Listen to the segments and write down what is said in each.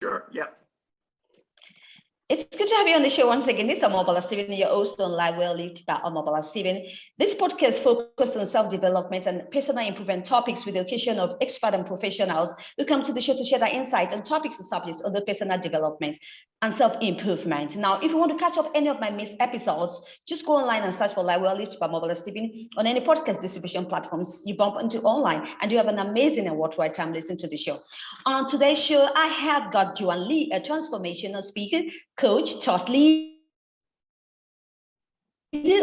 Sure. Yep. It's good to have you on the show once again. This is Omobola Stephen, your host on Live Well Lived by Omobola Stephen. This podcast focuses on self-development and personal improvement topics with the occasion of expert and professionals who come to the show to share their insight on topics and subjects on the personal development and self-improvement. Now, if you want to catch up any of my missed episodes, just go online and search for Live Well Lived by Omobola Stephen on any podcast distribution platforms you bump into online, and you have an amazing and worthwhile time listening to the show. On today's show, I have got Juan Lee, a transformational speaker, coach, thought leader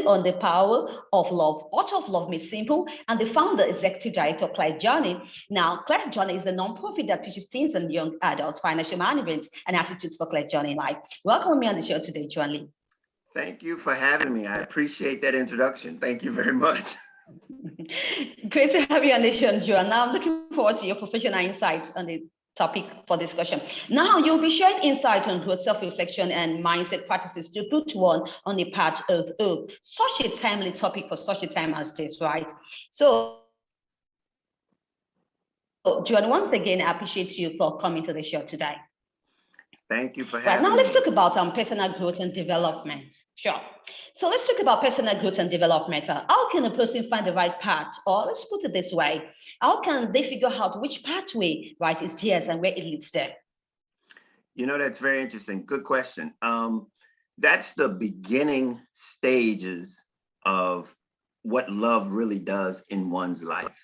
on the power of love. Author of Love Made Simple, and the founder, executive director of Clyde Journey. Now, Clyde Journey is the nonprofit that teaches teens and young adults financial management and attitudes for Clyde Journey in life. Welcome me on the show today, Juan Lee. Thank you for having me. I appreciate that introduction. Thank you very much. Great to have you on the show, Juan. Now, I'm looking forward to your professional insights on the topic for discussion. Now, you'll be sharing insight on growth, self-reflection, and mindset practices to put one on the path of hope. Such a timely topic for such a time as this, right? So, Juan, once again, I appreciate you for coming to the show today. Thank you for having me. Now, let's talk about personal growth and development. Sure. So let's talk about personal growth and development. How can a person find the right path? Or let's put it this way, how can they figure out which pathway, right, is theirs and where it leads them? You know, that's very interesting. Good question. That's the beginning stages of what love really does in one's life.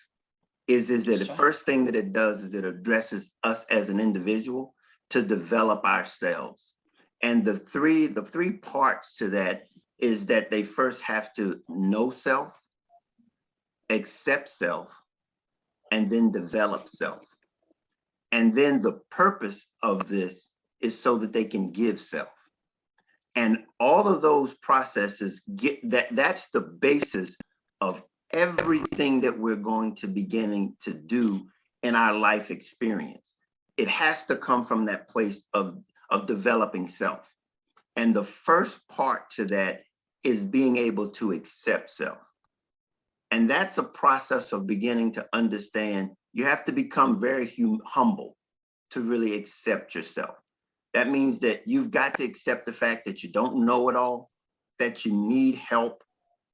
Is that the first thing that it does is it addresses us as an individual to develop ourselves. And the three parts to that is that they first have to know self, accept self, and then develop self. And then the purpose of this is so that they can give self. And all of those processes that's the basis of everything that we're going to beginning to do in our life experience. It has to come from that place of developing self. And the first part to that is being able to accept self. And that's a process of beginning to understand you have to become very humble to really accept yourself. That means that you've got to accept the fact that you don't know it all, that you need help,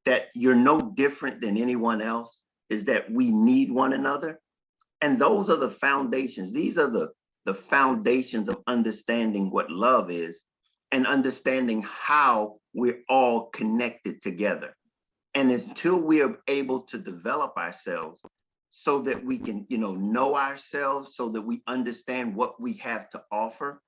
that you're no different than anyone else, is that we need one another. And those are the foundations. These are the foundations of understanding what love is and understanding how we're all connected together. And until we are able to develop ourselves so that we can, know ourselves, so that we understand what we have to offer,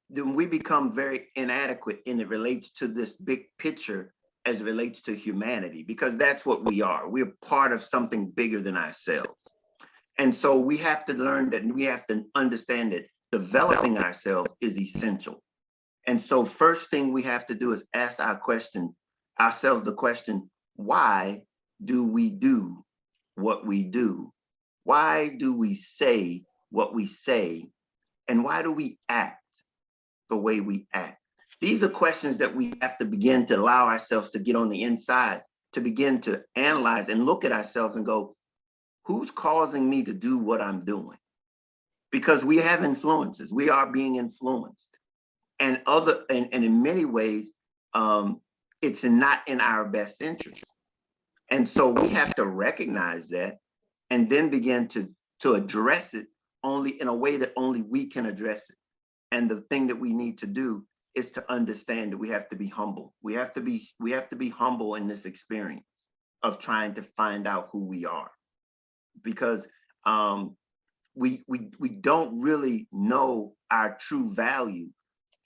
then we become very inadequate and it relates to this big picture as it relates to humanity, because that's what we are. We're part of something bigger than ourselves. And so we have to learn that, we have to understand that developing ourselves is essential. And so first thing we have to do is ask ourselves the question, why do we do what we do? Why do we say what we say? And why do we act the way we act? These are questions that we have to begin to allow ourselves to get on the inside, to begin to analyze and look at ourselves and go, who's causing me to do what I'm doing? Because we have influences, we are being influenced. And in many ways, it's not in our best interest. And so we have to recognize that and then begin to address it only in a way that only we can address it. And the thing that we need to do is to understand that we have to be humble. We have to be humble in this experience of trying to find out who we are. Because we don't really know our true value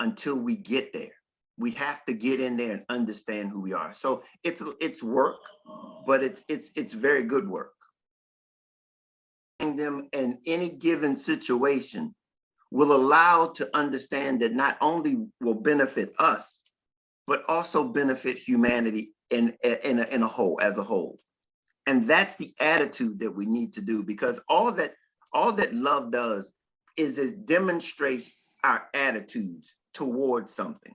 until we get there. We have to get in there and understand who we are. So it's work, but it's very good work. Them in any given situation will allow to understand that not only will benefit us, but also benefit humanity in a whole, as a whole. And that's the attitude that we need to do, because all that love does is it demonstrates our attitudes towards something.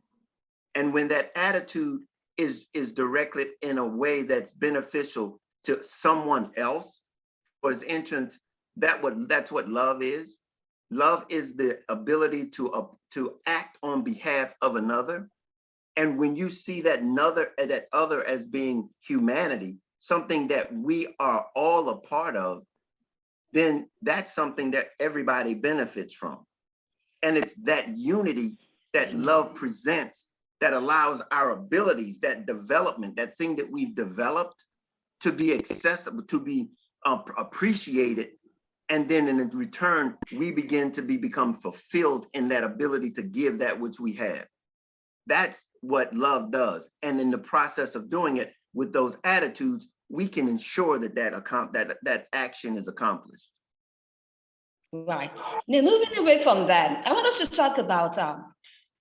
And when that attitude is directed in a way that's beneficial to someone else, for instance, that's what love is. Love is the ability to act on behalf of another. And when you see that other as being humanity, something that we are all a part of, then that's something that everybody benefits from. And it's that unity that love presents that allows our abilities, that development, that thing that we've developed to be accessible, to be appreciated. And then in return, we begin to become fulfilled in that ability to give that which we have. That's what love does. And in the process of doing it with those attitudes, we can ensure that action is accomplished. Right. Now, moving away from that, I want us to talk about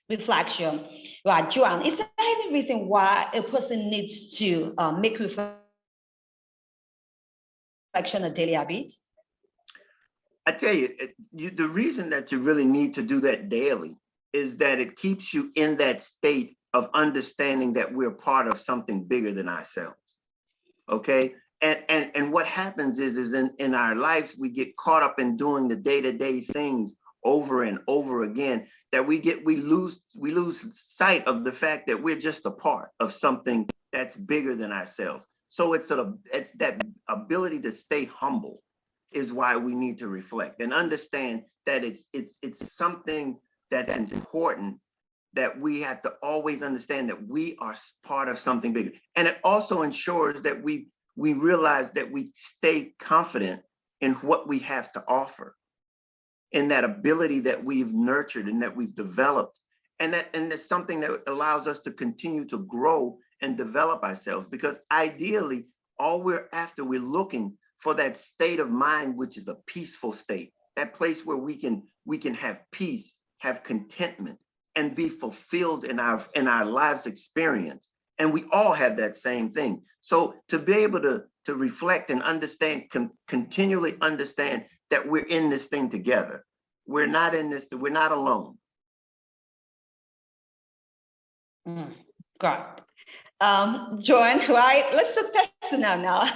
reflection. Right, Juan, is there any reason why a person needs to make reflection a daily habit? I tell you, the reason that you really need to do that daily is that it keeps you in that state of understanding that we're part of something bigger than ourselves. Okay. And what happens is in our lives, we get caught up in doing the day-to-day things over and over again, that we lose sight of the fact that we're just a part of something that's bigger than ourselves. So it's that ability to stay humble is why we need to reflect and understand that it's something that's important, that we have to always understand that we are part of something bigger. And it also ensures that we realize that we stay confident in what we have to offer, in that ability that we've nurtured and that we've developed. And that's something that allows us to continue to grow and develop ourselves, because ideally, all we're looking for that state of mind, which is a peaceful state, that place where we can have peace, have contentment, and be fulfilled in our lives experience. And we all have that same thing. So to be able to reflect and understand, continually understand that we're in this thing together. We're not alone. Great. Joan, right? Let's talk personal now.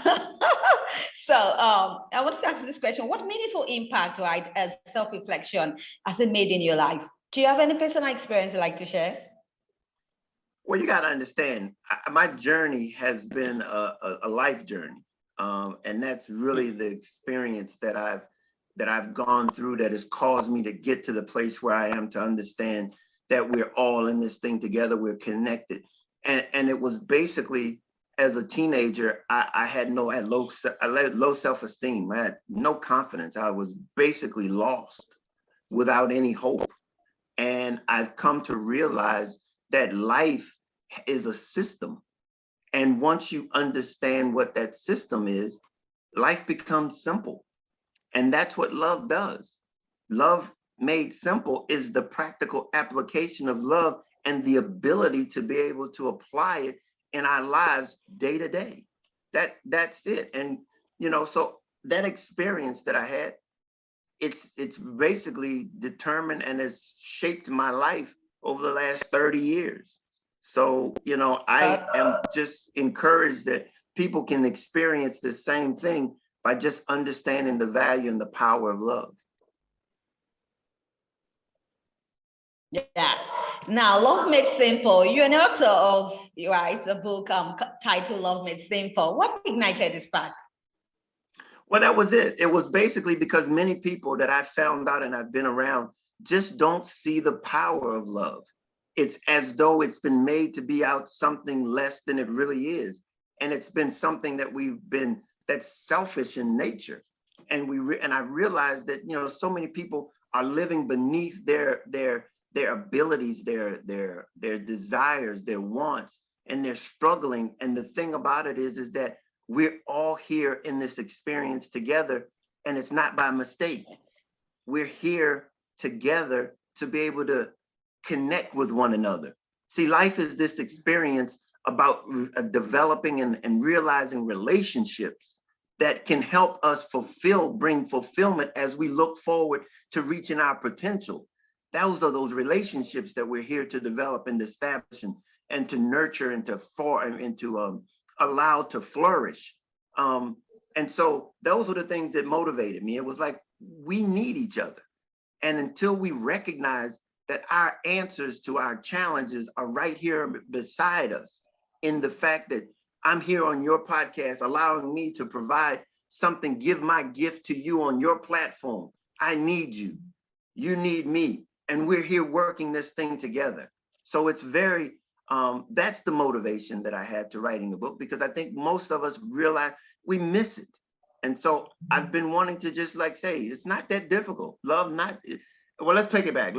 So I want to ask this question: what meaningful impact, right, as self-reflection has it made in your life? Do you have any personal experience you'd like to share? Well, you got to understand, my journey has been a life journey, and that's really the experience that I've gone through that has caused me to get to the place where I am, to understand that we're all in this thing together, we're connected. And it was basically, as a teenager, I had low self-esteem. I had no confidence. I was basically lost, without any hope. And I've come to realize that life is a system. And once you understand what that system is, life becomes simple. And that's what love does. Love made simple is the practical application of love and the ability to be able to apply it in our lives day to day. That's it. And so that experience that I had, it's basically determined and has shaped my life over the last 30 years. So, I am just encouraged that people can experience the same thing by just understanding the value and the power of love. Yeah. Now, Love Made Simple. You're an author of, right, a book titled Love Made Simple. What ignited this spark? Well, that was it. It was basically because many people that I found out and I've been around just don't see the power of love. It's as though it's been made to be out something less than it really is. And it's been something that's selfish in nature. And I realized that, so many people are living beneath their abilities, their desires, their wants, and they're struggling. And the thing about it is that we're all here in this experience together, and it's not by mistake. We're here together to be able to connect with one another. See, life is this experience about developing and realizing relationships that can help us bring fulfillment as we look forward to reaching our potential. Those are those relationships that we're here to develop and establish and to nurture and to allow to flourish. And so those are the things that motivated me. It was like, we need each other. And until we recognize that our answers to our challenges are right here beside us, in the fact that I'm here on your podcast, allowing me to provide something, give my gift to you on your platform. I need you. You need me. And we're here working this thing together. So it's very, that's the motivation that I had to writing the book, because I think most of us realize we miss it. And so I've been wanting to just like say, it's not that difficult. Love not, well, let's take it back.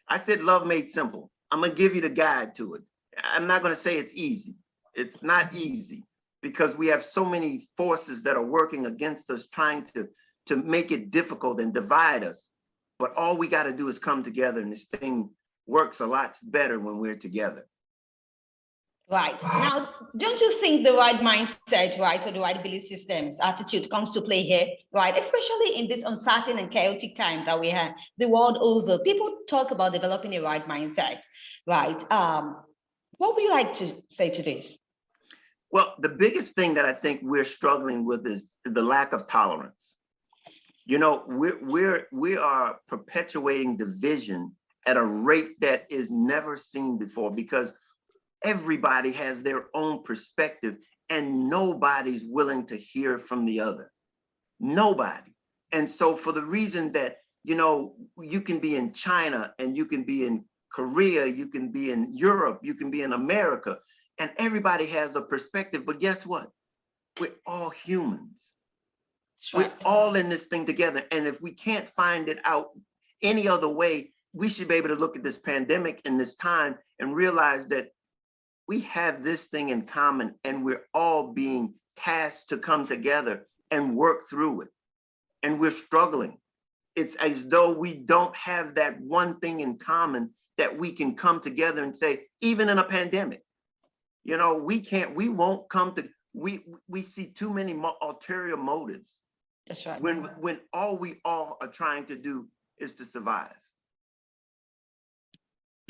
I said love made simple. I'm gonna give you the guide to it. I'm not gonna say it's easy. It's not easy, because we have so many forces that are working against us, trying to make it difficult and divide us. But all we got to do is come together, and this thing works a lot better when we're together. Right. Now, don't you think the right mindset, right, or the right belief systems, attitude comes to play here, right? Especially in this uncertain and chaotic time that we have the world over. People talk about developing a right mindset, right? What would you like to say to this? Well, the biggest thing that I think we're struggling with is the lack of tolerance. You know, we are perpetuating division at a rate that is never seen before, because everybody has their own perspective and nobody's willing to hear from the other. Nobody. And so for the reason that, you know, you can be in China and you can be in Korea, you can be in Europe, you can be in America, and everybody has a perspective. But guess what? We're all humans. We're all in this thing together. And if we can't find it out any other way, we should be able to look at this pandemic in this time and realize that we have this thing in common, and we're all being tasked to come together and work through it. And we're struggling. It's as though we don't have that one thing in common that we can come together and say, even in a pandemic, you know, we won't come to, we see too many ulterior motives. That's right. When all we all are trying to do is to survive.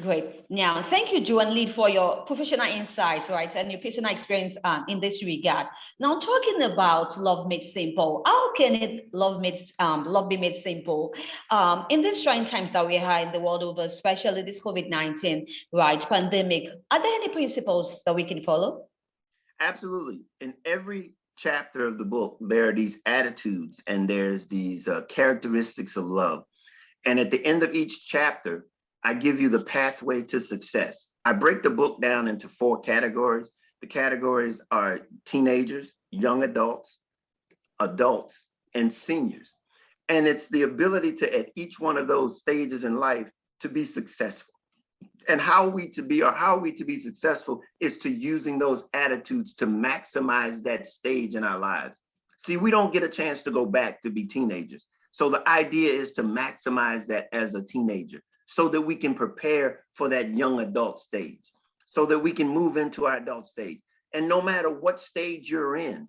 Great. Now, thank you, Juan Lee, for your professional insights, right, and your personal experience in this regard. Now, talking about love made simple, how can love be made simple in these trying times that we are in the world over, especially this COVID-19, right, pandemic? Are there any principles that we can follow? Absolutely. In every chapter of the book, there are these attitudes and there's these characteristics of love. And at the end of each chapter, I give you the pathway to success. I break the book down into 4 categories. The categories are teenagers, young adults, adults, and seniors. And it's the ability to, at each one of those stages in life, to be successful. And how are we to be successful is to using those attitudes to maximize that stage in our lives. See, we don't get a chance to go back to be teenagers. So the idea is to maximize that as a teenager, so that we can prepare for that young adult stage, so that we can move into our adult stage. And no matter what stage you're in,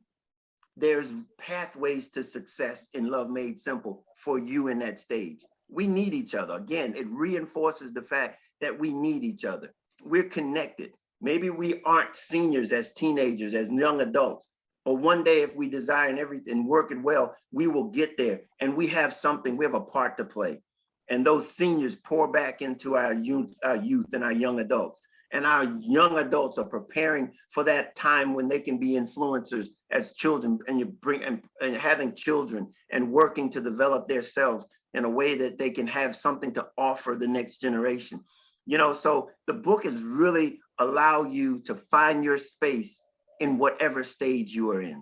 there's pathways to success in Love Made Simple for you in that stage. We need each other. Again, it reinforces the fact that we need each other. We're connected. Maybe we aren't seniors as teenagers, as young adults, but one day if we desire and everything work it well, we will get there. And we have a part to play. And those seniors pour back into our youth and our young adults. And our young adults are preparing for that time when they can be influencers as children, and you bring and having children and working to develop themselves in a way that they can have something to offer the next generation. You know, so the book is really allow you to find your space in whatever stage you are in.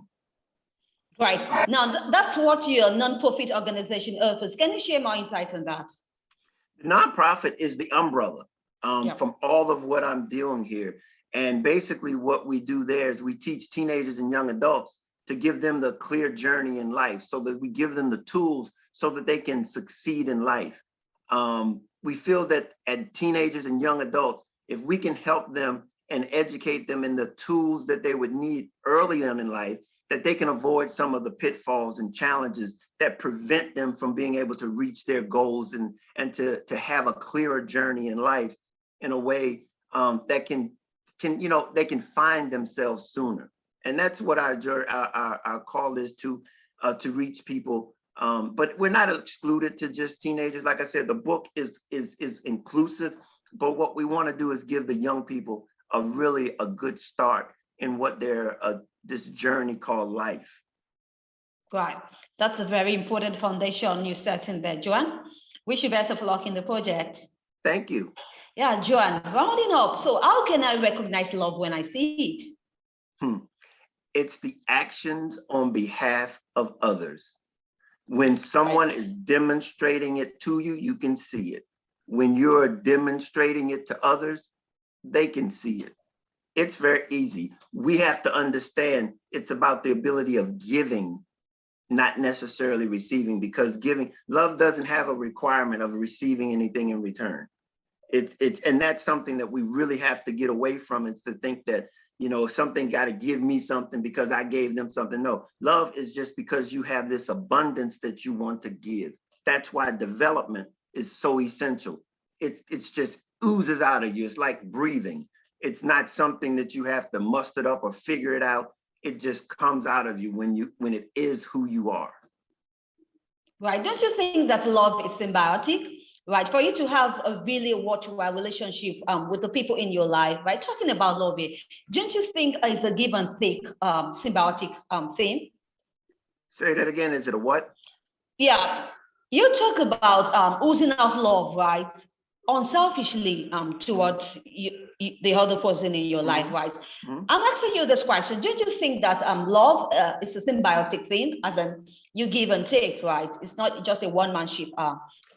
Right. Now, that's what your nonprofit organization offers. Can you share more insight on that? The nonprofit is the umbrella from all of what I'm doing here. And basically what we do there is we teach teenagers and young adults to give them the clear journey in life, so that we give them the tools so that they can succeed in life. We feel that at teenagers and young adults, if we can help them and educate them in the tools that they would need early on in life, that they can avoid some of the pitfalls and challenges that prevent them from being able to reach their goals and to have a clearer journey in life in a way that can they can find themselves sooner. And that's what our call is, to reach people But we're not excluded to just teenagers. Like I said, the book is inclusive, but what we want to do is give the young people a good start in what this journey called life. Right. That's a very important foundation you set in there, Juan. Wish you best of luck in the project. Thank you. Yeah, Juan, rounding up. So how can I recognize love when I see it? It's the actions on behalf of others. When someone is demonstrating it to you, you can see it. When you're demonstrating it to others, they can see it. It's very easy. We have to understand it's about the ability of giving, not necessarily receiving, because love doesn't have a requirement of receiving anything in return. And that's something that we really have to get away from, is to think that, something got to give me something because I gave them something. No, love is just because you have this abundance that you want to give. That's why development is so essential. It's just oozes out of you. It's like breathing. It's not something that you have to muster up or figure it out. It just comes out of you when it is who you are. Right. Don't you think that love is symbiotic? Right. For you to have a really worthwhile relationship with the people in your life, right? Talking about love, don't you think it's a give and take symbiotic thing? Say that again. Is it a what? Yeah. You talk about oozing out love, right? Unselfishly towards the other person in your life, right? I'm asking you this question. Don't you think that love is a symbiotic thing, as in you give and take, right? It's not just a one-manship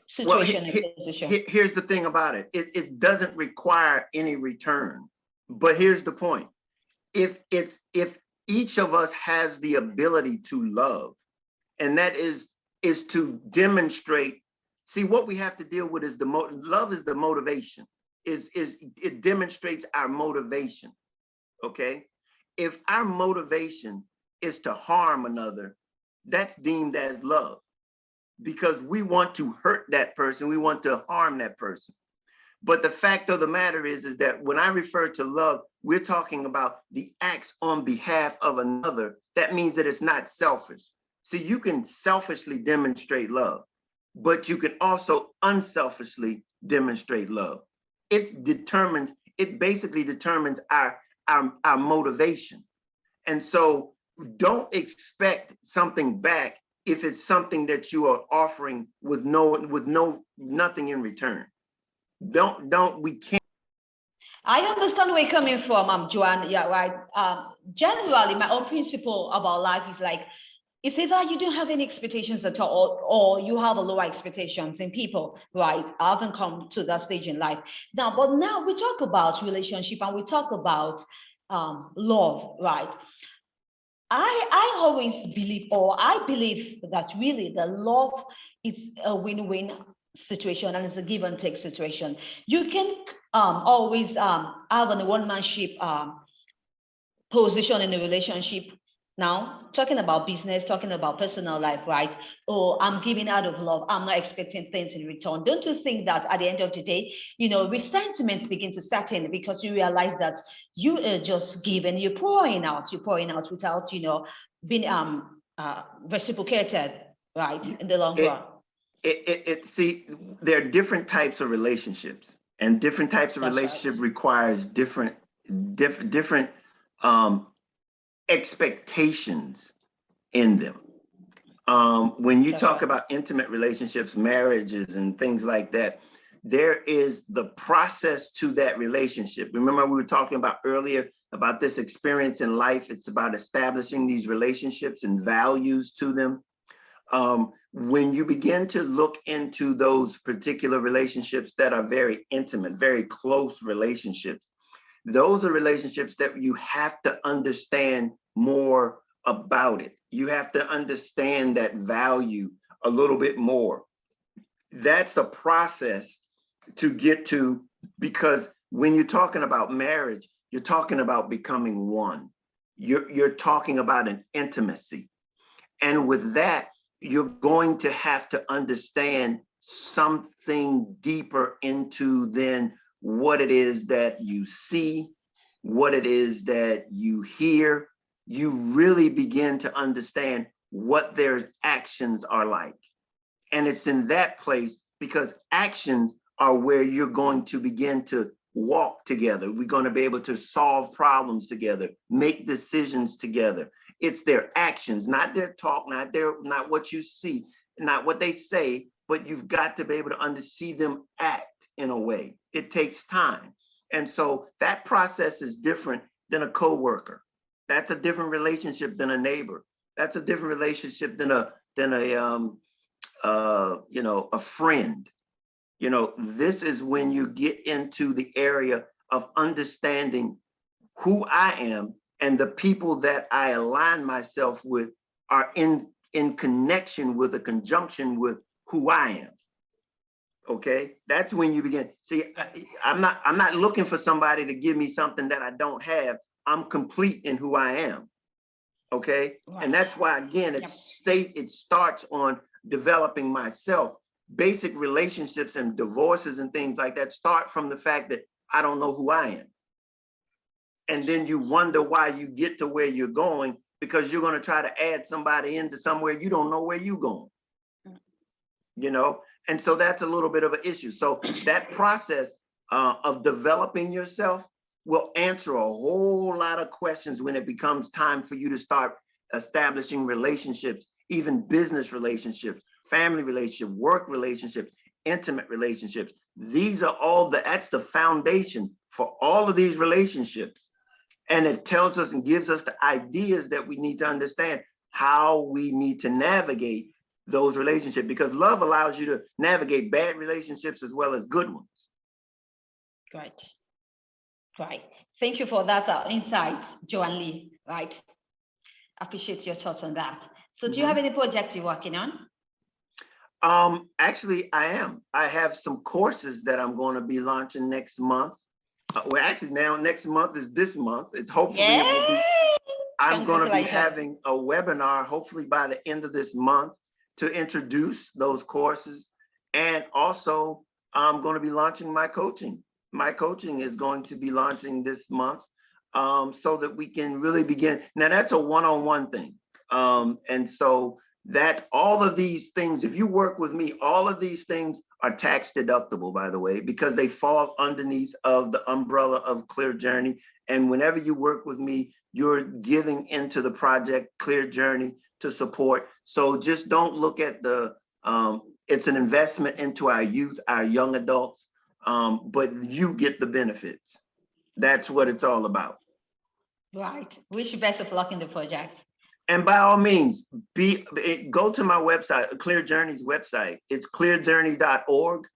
situation and position. Here's the thing about it. It doesn't require any return. But here's the point. If each of us has the ability to love, and that is to demonstrate. See, what we have to deal with is love is the motivation. It demonstrates our motivation. Okay. If our motivation is to harm another, that's deemed as love, because we want to hurt that person. We want to harm that person. But the fact of the matter is that when I refer to love, we're talking about the acts on behalf of another. That means that it's not selfish. See, you can selfishly demonstrate love, but you can also unselfishly demonstrate love. It basically determines our motivation. And so don't expect something back if it's something that you are offering with nothing in return. We can't. I understand where you're coming from, Joanne. Yeah, right. Generally, my own principle about life is like, it's either you don't have any expectations at all, or you have a lower expectations in people, right? I haven't come to that stage in life now, but now we talk about relationship and we talk about love, right? I always believe, or I believe that really the love is a win-win situation and it's a give and take situation. You can always have a one-manship position in a relationship. Now, talking about business, talking about personal life, right? Oh, I'm giving out of love. I'm not expecting things in return. Don't you think that at the end of the day, resentments begin to set in because you realize that you are just giving, you're pouring out without, being reciprocated, right? In the long run. See, there are different types of relationships, and different types of relationship requires different expectations in them. When you talk about intimate relationships, marriages, and things like that, there is the process to that relationship. Remember, we were talking about earlier about this experience in life. It's about establishing these relationships and values to them. When you begin to look into those particular relationships that are very intimate, very close relationships, those are relationships that you have to understand more about it. You have to understand that value a little bit more. That's a process to get to, because when you're talking about marriage, you're talking about becoming one. You're talking about an intimacy. And with that, you're going to have to understand something deeper into then what it is that you see, what it is that you hear. You really begin to understand what their actions are like. And it's in that place because actions are where you're going to begin to walk together. We're going to be able to solve problems together, make decisions together. It's their actions, not their talk, not what you see, not what they say, but you've got to be able to see them act in a way. It takes time. And so that process is different than a coworker. That's a different relationship than a neighbor. That's a different relationship than a friend. This is when you get into the area of understanding who I am, and the people that I align myself with are in connection with, a conjunction with who I am. Okay, that's when you begin. See, I'm not looking for somebody to give me something that I don't have. I'm complete in who I am. Okay, right. And that's why, again, it starts on developing myself. Basic relationships and divorces and things like that start from the fact that I don't know who I am. And then you wonder why you get to where you're going, because you're going to try to add somebody into somewhere you don't know where you're going. And so that's a little bit of an issue. So that process of developing yourself will answer a whole lot of questions when it becomes time for you to start establishing relationships, even business relationships, family relationships, work relationships, intimate relationships. These are that's the foundation for all of these relationships. And it tells us and gives us the ideas that we need to understand how we need to navigate those relationships, because love allows you to navigate bad relationships as well as good ones. Right. Thank you for that insight, Juan Lee. Right. Appreciate your thoughts on that. So do you have any projects you're working on? Actually, I am. I have some courses that I'm going to be launching next month. Well, actually, now next month is this month. It's hopefully it will be. I'm going to be having a webinar, hopefully by the end of this month, to introduce those courses. And also, I'm going to be launching my coaching. My coaching is going to be launching this month, so that we can really begin. Now, that's a one-on-one thing. And so that all of these things, if you work with me, all of these things are tax deductible, by the way, because they fall underneath of the umbrella of Clear Journey. And whenever you work with me, you're giving into the project Clear Journey to support. So just don't look at it's an investment into our youth, our young adults, but you get the benefits. That's what it's all about. Right. Wish you best of luck in the project. And by all means, go to my website, Clear Journey's website. It's clearjourney.org,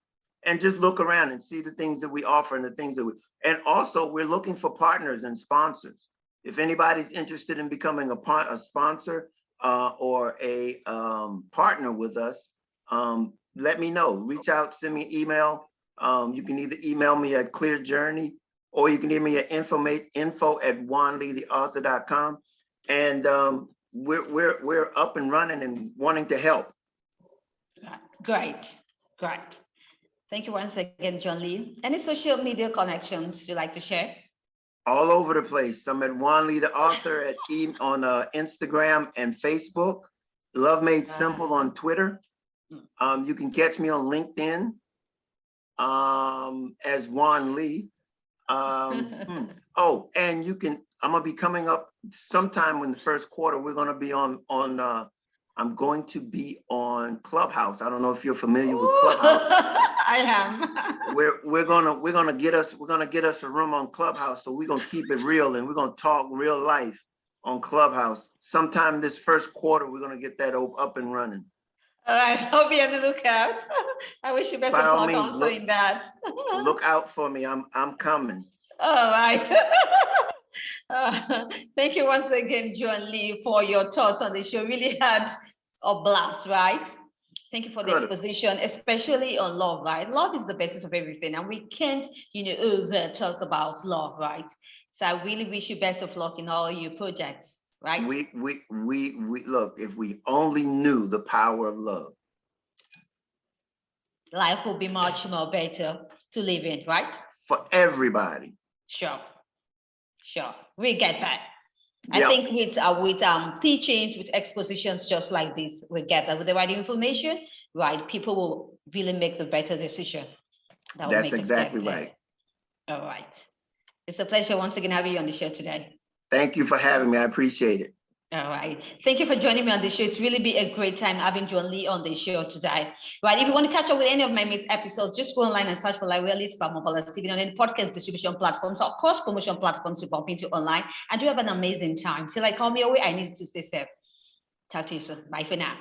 and just look around and see the things that we offer and the things that and also we're looking for partners and sponsors. If anybody's interested in becoming a sponsor or a partner with us, let me know. Reach out, send me an email. You can either email me at Clear Journey, or you can email me at info@juanleetheauthor.com. And we're up and running and wanting to help. Great. Thank you once again, Juan Lee. Any social media connections you'd like to share? All over the place. I'm at Juan Lee the Author on Instagram and Facebook. Love Made Simple on Twitter. You can catch me on LinkedIn as Juan Lee. Oh, and I'm gonna be coming up sometime in the first quarter. We're gonna be on I'm going to be on Clubhouse. I don't know if you're familiar with Clubhouse. I am. We're gonna get us a room on Clubhouse. So we're gonna keep it real, and we're gonna talk real life on Clubhouse. Sometime this first quarter, we're gonna get that up and running. All right, I'll be on the lookout. I wish you best of luck also in that. Look out for me. I'm coming. All right. Thank you once again, Juan Lee, for your thoughts on the show. Really had a blast, right? Thank you for the exposition, especially on love, right? Love is the basis of everything, and we can't, over talk about love, right? So I really wish you best of luck in all your projects, right? We look, if we only knew the power of love, life will be much more better to live in, right? For everybody. Sure. We get that. I Yeah, think with teachings, with expositions just like this, we gather with the right information, right? People will really make the better decision. That will that's make them exactly ahead. right. All right. It's a pleasure once again having you on the show today. Thank you for having me. I appreciate it. All right. Thank you for joining me on the show. It's really been a great time having Juan Lee on the show today. Right. If you want to catch up with any of my missed episodes, just go online and search for Like Reality by Omobola TV on any podcast distribution platforms or cross promotion platforms you bump into online. And do have an amazing time. Till I come your way, I need to stay safe. Talk to you soon. Bye for now.